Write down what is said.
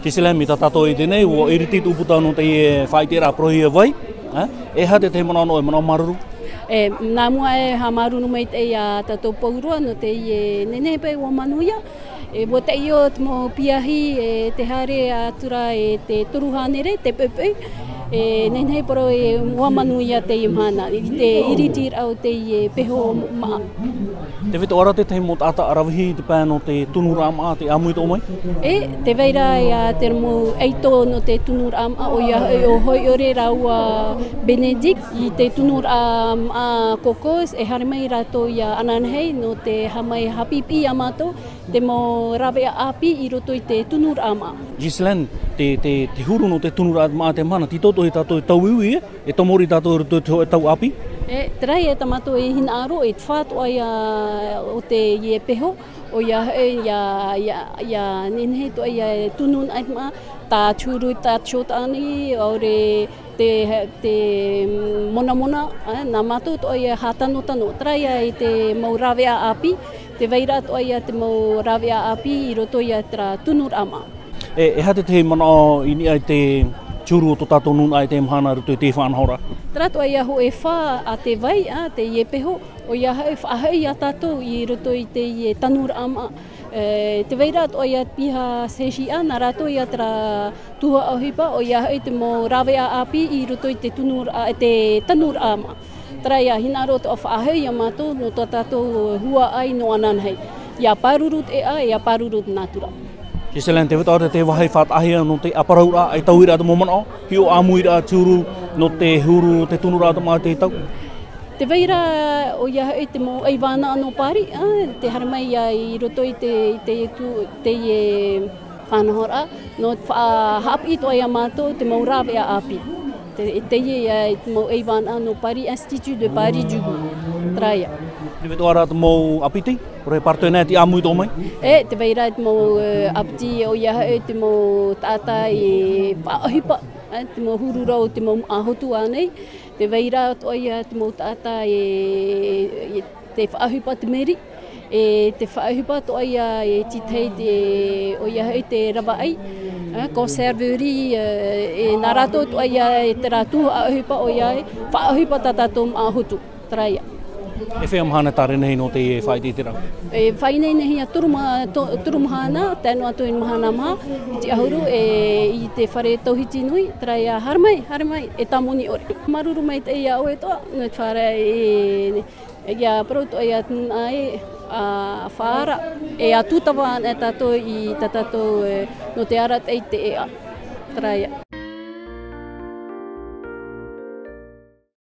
Kisila mi tato I dene wo iriti uputa no te faitera prohia vai. E ha te mana no mana maruru. Nā mua ha marunu mai te ia tato paurua no te nene pe o manuia. Wo te io mo piahi te hare atura te toruhanere, te pepe. Nene poro o manuia te imhana. Te iriti au te peho maa. Te wito ora te mo tata arawihi te pēno te tunurama te amui tō mai? Te veira te mo eito no te tunurama o ia o hoi ore raua Benedict I te tunurama kokos hare mai rato ia ananhei no te hamai hapipi amato te mo rawe api I roto I te tunurama. Gislen, te huru no te tunurama te mana, ti toto tato tau iwi e tomori tato roto tau api? Trai tamato hina aro te whātua o te peho o ia nenhe to ia tunun aitma tā churu tā chotani o re te mona nā mato to ia hatano tano trai I te mau rawea api te veira to ia te mau rawea api I roto ia tra tunurama. E hate te mana ini ai te churu o to tato nun ai te mhana roto te whanhora? Trato ia ho wha a te vai, te peho, o ia whahai a tato I roto I te tanurama. Te veira o ia piha seshi a, nā rato ia tra tuha o hipa, o ia te mo rawea api I roto I te tanurama. Tra ia hina roto o whahai a mato no tato hua ai no ananhei. Ia parurut ia parurut natura. Kiselen te wita te wahai whātahia no te aparaura ai tauira te momana ki o amuira churu no te huru te tunura te mā te tau. Te veira o ia te mo ai wana ano pari, te haramai I roto I te whanahora, no hapi to ia mato te mo rawea api. Te ia te mo ai wana ano pari, Institut de Paris Jugu, traia. Te wita ara te mo apiti, re partenea ti amui tō mai? Te veira te mo apiti o ia te mo tata whaahipa, te mo hururau te mo ahotu anei. Te veira to ia te mo tata te whaahipa te meri. Te whaahipa to ia titei o ia te rawaai. Conserverie nā rato to ia te ratu ahipa o ia whaahipa tatato ahotu. Traia. E whea mahana tāre nehi no te whaiti te rau? Whai nei nehi a turumahana, tēnu atu in mahana maha, iti ahuru I te whare tauhiti nui, traia haramai, e tamoni ore. Maruru mai te ia oe toa, no te whare ia proto ia tunai a whaara, a tutawa e tato I tatato no te arat e te ea, traia.